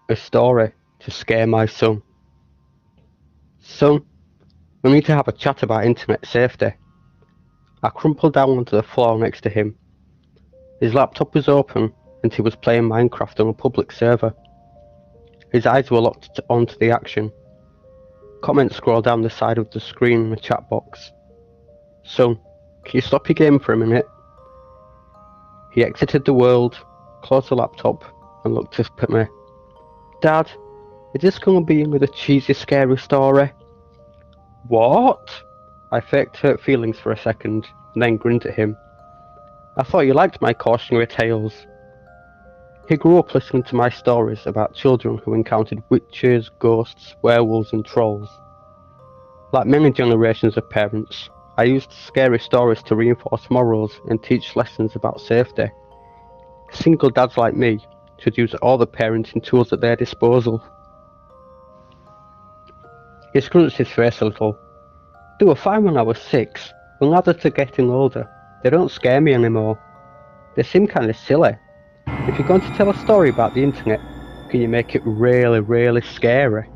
A story to scare my son. Son, we need to have a chat about internet safety. I crumpled down onto the floor next to him. His laptop was open and he was playing Minecraft on a public server. His eyes were locked onto the action. Comments scroll down the side of the screen in the chat box. Son, can you stop your game for a minute? He exited the world, closed the laptop, and looked up at me. Dad, is this going to be another cheesy, scary story? What? I faked hurt feelings for a second, and then grinned at him. I thought you liked my cautionary tales. He grew up listening to my stories about children who encountered witches, ghosts, werewolves, and trolls. Like many generations of parents, I used scary stories to reinforce morals and teach lessons about safety. Single dads like me should use all the parenting tools at their disposal. He scrunched his face a little. They were fine when I was 6, but now that they're getting older, they don't scare me anymore. They seem kind of silly. If you're going to tell a story about the internet, can you make it really, really scary?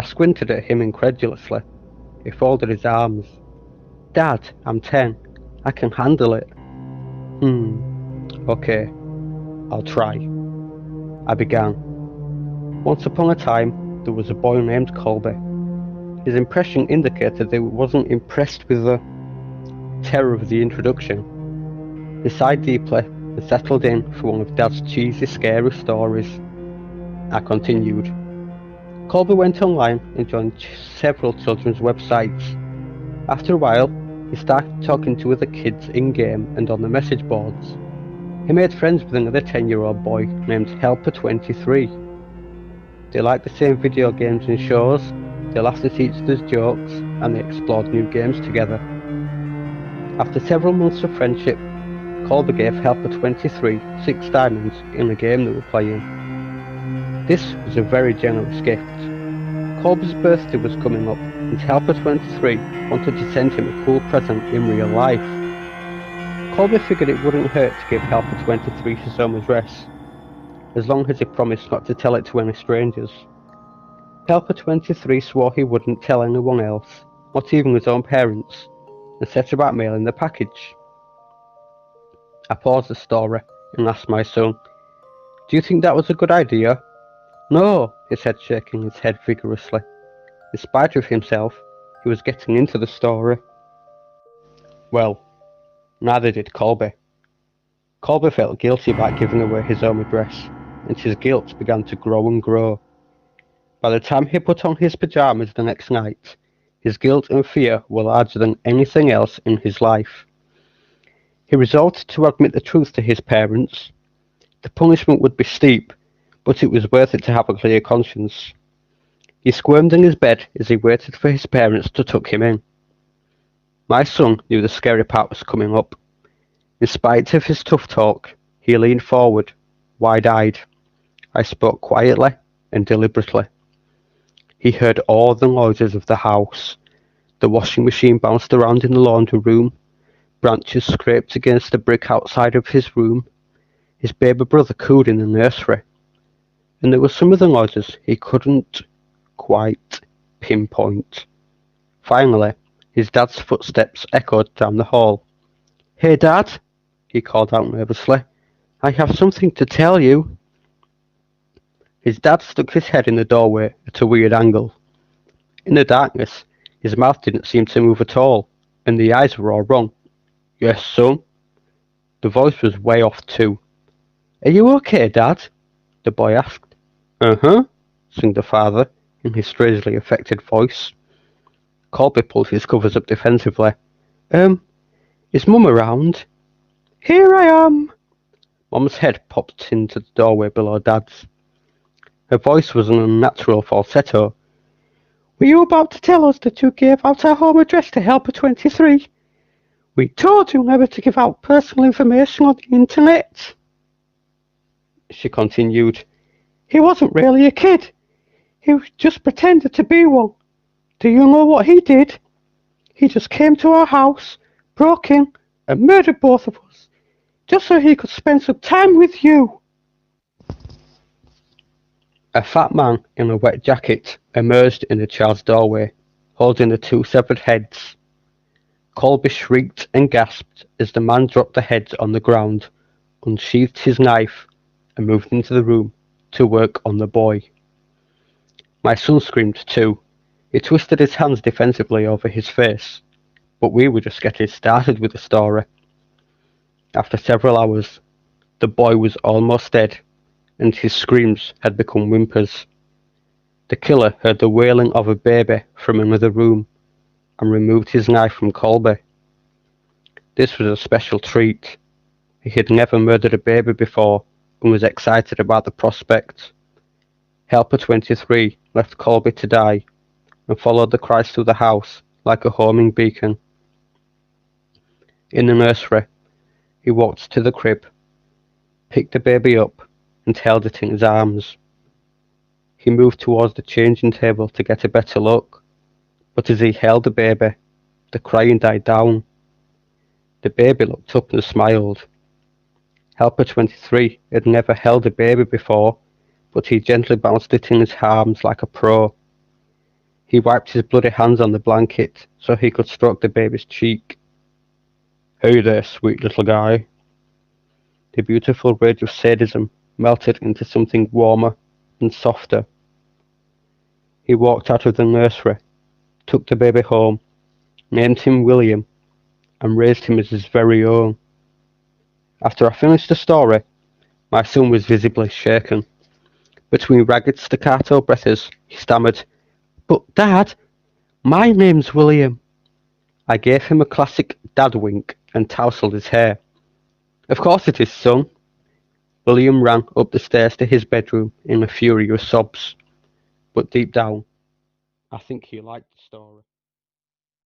I squinted at him incredulously. He folded his arms. Dad, I'm 10. I can handle it. Okay, I'll try. I began. Once upon a time, there was a boy named Colby. His impression indicated that he wasn't impressed with the terror of the introduction. He sighed deeply and settled in for one of Dad's cheesy, scary stories. I continued. Colby went online and joined several children's websites. After a while, he started talking to other kids in-game and on the message boards. He made friends with another 10-year-old boy named Helper23. They liked the same video games and shows, they laughed at each other's jokes, and they explored new games together. After several months of friendship, Colby gave Helper23 6 diamonds in the game they were playing. This was a very generous gift. Colby's birthday was coming up, and Helper23 wanted to send him a cool present in real life. Colby figured it wouldn't hurt to give Helper23 his home address, as long as he promised not to tell it to any strangers. Helper23 swore he wouldn't tell anyone else, not even his own parents, and set about mailing the package. I paused the story and asked my son, "Do you think that was a good idea?" "No," he said, shaking his head vigorously. In spite of himself, he was getting into the story. Well, neither did Colby. Colby felt guilty about giving away his home address, and his guilt began to grow and grow. By the time he put on his pajamas the next night, his guilt and fear were larger than anything else in his life. He resolved to admit the truth to his parents. The punishment would be steep, but it was worth it to have a clear conscience. He squirmed in his bed as he waited for his parents to tuck him in. My son knew the scary part was coming up. In spite of his tough talk, he leaned forward, wide-eyed. I spoke quietly and deliberately. He heard all the noises of the house. The washing machine bounced around in the laundry room. Branches scraped against the brick outside of his room. His baby brother cooed in the nursery. And there were some of the noises he couldn't quite pinpoint. Finally, his dad's footsteps echoed down the hall. "Hey, Dad," he called out nervously. "I have something to tell you." His dad stuck his head in the doorway at a weird angle. In the darkness, his mouth didn't seem to move at all, and the eyes were all wrong. "Yes, son?" The voice was way off too. "Are you okay, Dad?" the boy asked. "Uh-huh," sang the father, in his strangely affected voice. Colby pulled his covers up defensively. Is Mum around?" "Here I am." Mum's head popped into the doorway below Dad's. Her voice was an unnatural falsetto. "Were you about to tell us that you gave out our home address to Helper23? We told you never to give out personal information on the internet." She continued. "He wasn't really a kid. He just pretended to be one. Do you know what he did? He just came to our house, broke in, and murdered both of us, just so he could spend some time with you." A fat man in a wet jacket emerged in the child's doorway, holding the two severed heads. Colby shrieked and gasped as the man dropped the heads on the ground, unsheathed his knife, and moved into the room to work on the boy. My son screamed too. He twisted his hands defensively over his face, but we were just getting started with the story. After several hours, the boy was almost dead, and his screams had become whimpers. The killer heard the wailing of a baby from another room and removed his knife from Colby. This was a special treat. He had never murdered a baby before and was excited about the prospect. Helper 23 left Colby to die and followed the cries through the house like a homing beacon. In the nursery, he walked to the crib, picked the baby up and held it in his arms. He moved towards the changing table to get a better look, but as he held the baby, the crying died down. The baby looked up and smiled. Helper 23 had never held a baby before, but he gently bounced it in his arms like a pro. He wiped his bloody hands on the blanket so he could stroke the baby's cheek. "Hey there, sweet little guy." The beautiful rage of sadism melted into something warmer and softer. He walked out of the nursery, took the baby home, named him William, and raised him as his very own. After I finished the story, my son was visibly shaken. Between ragged staccato breaths, he stammered, "But Dad, my name's William." I gave him a classic dad wink and tousled his hair. "Of course it is, son." William ran up the stairs to his bedroom in a fury of sobs, but deep down, I think he liked the story.